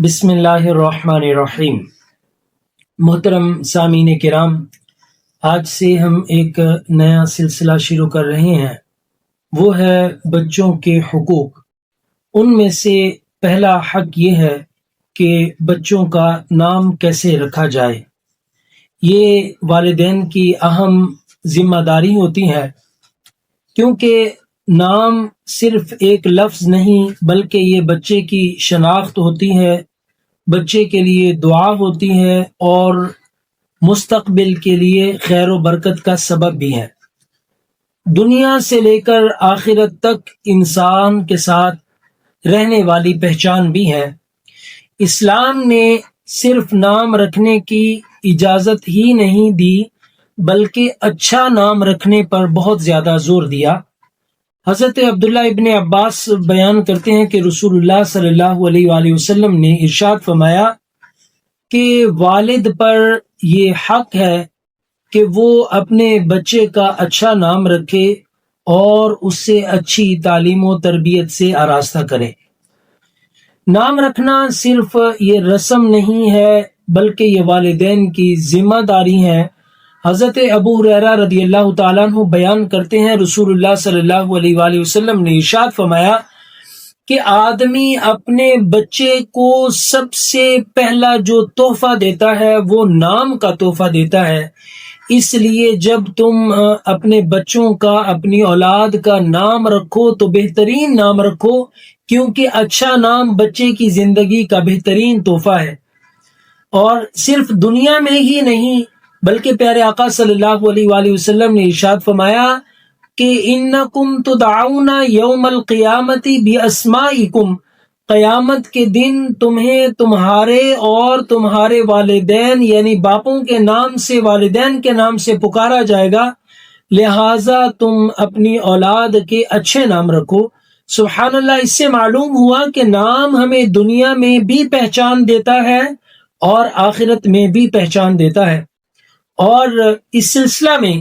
بسم اللہ الرحمن الرحیم۔ محترم سامعین کرام، آج سے ہم ایک نیا سلسلہ شروع کر رہے ہیں، وہ ہے بچوں کے حقوق۔ ان میں سے پہلا حق یہ ہے کہ بچوں کا نام کیسے رکھا جائے۔ یہ والدین کی اہم ذمہ داری ہوتی ہے، کیونکہ نام صرف ایک لفظ نہیں بلکہ یہ بچے کی شناخت ہوتی ہے، بچے کے لیے دعا ہوتی ہے اور مستقبل کے لیے خیر و برکت کا سبب بھی ہے۔ دنیا سے لے کر آخرت تک انسان کے ساتھ رہنے والی پہچان بھی ہے۔ اسلام نے صرف نام رکھنے کی اجازت ہی نہیں دی بلکہ اچھا نام رکھنے پر بہت زیادہ زور دیا۔ حضرت عبداللہ ابن عباس بیان کرتے ہیں کہ رسول اللہ صلی اللہ علیہ وآلہ وسلم نے ارشاد فرمایا کہ والد پر یہ حق ہے کہ وہ اپنے بچے کا اچھا نام رکھے اور اس سے اچھی تعلیم و تربیت سے آراستہ کرے۔ نام رکھنا صرف یہ رسم نہیں ہے بلکہ یہ والدین کی ذمہ داری ہے۔ حضرت ابو ہریرہ رضی اللہ تعالیٰ عنہ بیان کرتے ہیں رسول اللہ صلی اللہ علیہ وآلہ وسلم نے ارشاد فرمایا کہ آدمی اپنے بچے کو سب سے پہلا جو تحفہ دیتا ہے وہ نام کا تحفہ دیتا ہے۔ اس لیے جب تم اپنے بچوں کا، اپنی اولاد کا نام رکھو تو بہترین نام رکھو، کیونکہ اچھا نام بچے کی زندگی کا بہترین تحفہ ہے۔ اور صرف دنیا میں ہی نہیں بلکہ پیارے آقا صلی اللہ علیہ وآلہ وسلم نے ارشاد فرمایا کہ انکم تدعون یوم القیامت باسمائکم، قیامت کے دن تمہیں تمہارے اور تمہارے والدین یعنی باپوں کے نام سے، والدین کے نام سے پکارا جائے گا، لہٰذا تم اپنی اولاد کے اچھے نام رکھو۔ سبحان اللہ، اس سے معلوم ہوا کہ نام ہمیں دنیا میں بھی پہچان دیتا ہے اور آخرت میں بھی پہچان دیتا ہے۔ اور اس سلسلہ میں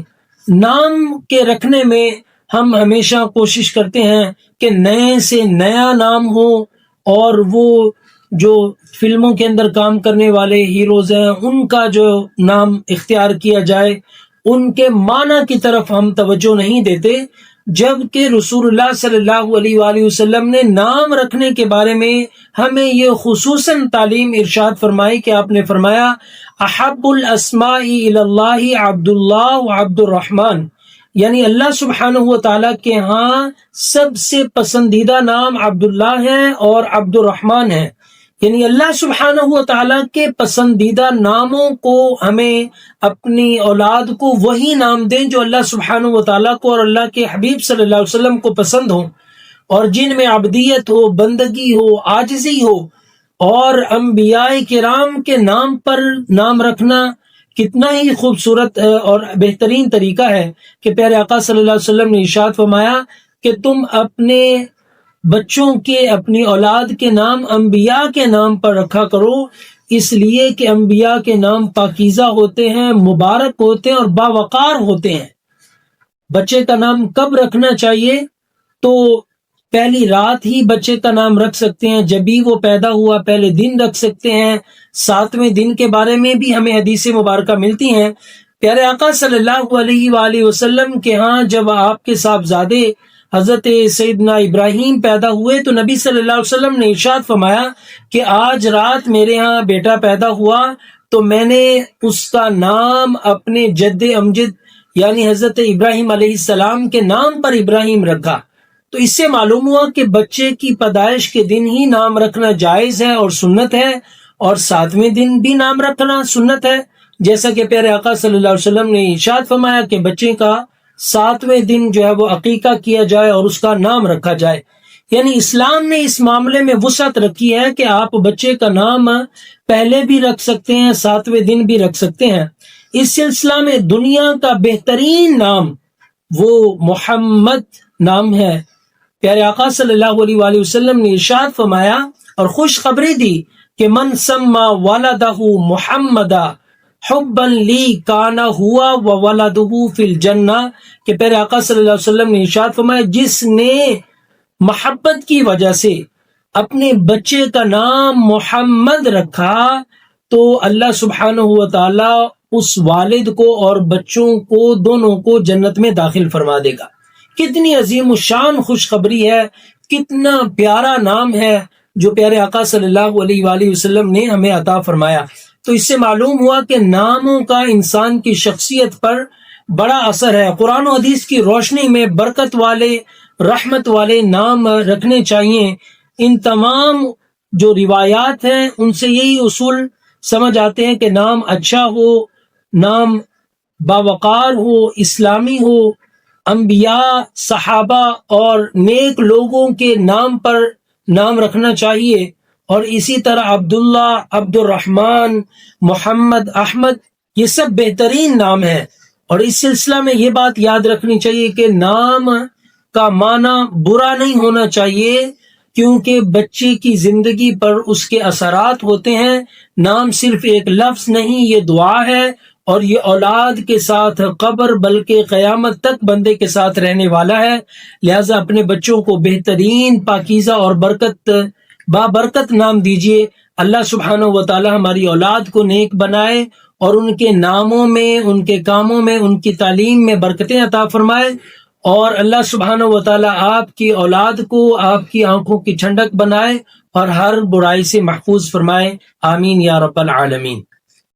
نام کے رکھنے میں ہم ہمیشہ کوشش کرتے ہیں کہ نئے سے نیا نام ہو، اور وہ جو فلموں کے اندر کام کرنے والے ہیروز ہیں ان کا جو نام اختیار کیا جائے، ان کے معنی کی طرف ہم توجہ نہیں دیتے، جبکہ رسول اللہ صلی اللہ علیہ وآلہ وسلم نے نام رکھنے کے بارے میں ہمیں یہ خصوصاً تعلیم ارشاد فرمائی کہ آپ نے فرمایا احب الاسماء الی اللہ عبد اللہ و عبد الرحمن، یعنی اللہ سبحانہ و تعالیٰ کے ہاں سب سے پسندیدہ نام عبداللہ ہے اور عبد الرحمن ہے۔ یعنی اللہ سبحانہ و تعالیٰ کے پسندیدہ ناموں کو ہمیں اپنی اولاد کو وہی نام دیں جو اللہ سبحانہ و تعالیٰ کو اور اللہ کے حبیب صلی اللہ علیہ وسلم کو پسند ہوں، اور جن میں عبدیت ہو، بندگی ہو، عاجزی ہو۔ اور انبیاء کرام کے نام پر نام رکھنا کتنا ہی خوبصورت اور بہترین طریقہ ہے کہ پیارے آقا صلی اللہ علیہ وسلم نے ارشاد فرمایا کہ تم اپنے بچوں کے، اپنی اولاد کے نام انبیاء کے نام پر رکھا کرو، اس لیے کہ انبیاء کے نام پاکیزہ ہوتے ہیں، مبارک ہوتے ہیں اور باوقار ہوتے ہیں۔ بچے کا نام کب رکھنا چاہیے؟ تو پہلی رات ہی بچے کا نام رکھ سکتے ہیں، جب ہی وہ پیدا ہوا پہلے دن رکھ سکتے ہیں۔ 7ویں دن کے بارے میں بھی ہمیں حدیث مبارکہ ملتی ہیں۔ پیارے آقا صلی اللہ علیہ وآلہ وسلم کے ہاں جب آپ کے صاحبزادے حضرت سیدنا ابراہیم پیدا ہوئے تو نبی صلی اللہ علیہ وسلم نے ارشاد فرمایا کہ آج رات میرے ہاں بیٹا پیدا ہوا تو میں نے اس کا نام اپنے جد امجد یعنی حضرت ابراہیم علیہ السلام کے نام پر ابراہیم رکھا۔ تو اس سے معلوم ہوا کہ بچے کی پیدائش کے دن ہی نام رکھنا جائز ہے اور سنت ہے، اور 7ویں دن بھی نام رکھنا سنت ہے، جیسا کہ پیارے آقا صلی اللہ علیہ وسلم نے ارشاد فرمایا کہ بچے کا 7ویں دن جو ہے وہ عقیقہ کیا جائے اور اس کا نام رکھا جائے۔ یعنی اسلام نے اس معاملے میں وسعت رکھی ہے کہ آپ بچے کا نام پہلے بھی رکھ سکتے ہیں، 7ویں دن بھی رکھ سکتے ہیں۔ اس سلسلہ میں دنیا کا بہترین نام وہ محمد نام ہے۔ پیارے آقا صلی اللہ علیہ وآلہ وسلم نے ارشاد فرمایا اور خوشخبری دی کہ من سما ولدہ محمدا حبا لی کانا ہوا وولدہ فی الجنہ، کہ پیارے آقا صلی اللہ علیہ وسلم نے ارشاد فرمایا جس نے محبت کی وجہ سے اپنے بچے کا نام محمد رکھا تو اللہ سبحانہ و تعالی اس والد کو اور بچوں کو دونوں کو جنت میں داخل فرما دے گا۔ کتنی عظیم الشان خوشخبری ہے، کتنا پیارا نام ہے جو پیارے آقا صلی اللہ علیہ وآلہ وسلم نے ہمیں عطا فرمایا۔ تو اس سے معلوم ہوا کہ ناموں کا انسان کی شخصیت پر بڑا اثر ہے۔ قرآن و حدیث کی روشنی میں برکت والے، رحمت والے نام رکھنے چاہیے۔ ان تمام جو روایات ہیں ان سے یہی اصول سمجھ آتے ہیں کہ نام اچھا ہو، نام باوقار ہو، اسلامی ہو، انبیاء، صحابہ اور نیک لوگوں کے نام پر نام رکھنا چاہیے۔ اور اسی طرح عبداللہ، عبد الرحمن، محمد، احمد، یہ سب بہترین نام ہیں۔ اور اس سلسلہ میں یہ بات یاد رکھنی چاہیے کہ نام کا معنی برا نہیں ہونا چاہیے، کیونکہ بچے کی زندگی پر اس کے اثرات ہوتے ہیں۔ نام صرف ایک لفظ نہیں، یہ دعا ہے، اور یہ اولاد کے ساتھ قبر بلکہ قیامت تک بندے کے ساتھ رہنے والا ہے۔ لہٰذا اپنے بچوں کو بہترین، پاکیزہ اور بابرکت نام دیجیے۔ اللہ سبحانہ و تعالی ہماری اولاد کو نیک بنائے اور ان کے ناموں میں، ان کے کاموں میں، ان کی تعلیم میں برکتیں عطا فرمائے، اور اللہ سبحانہ و تعالی آپ کی اولاد کو آپ کی آنکھوں کی ٹھنڈک بنائے اور ہر برائی سے محفوظ فرمائے۔ آمین یا رب العالمین۔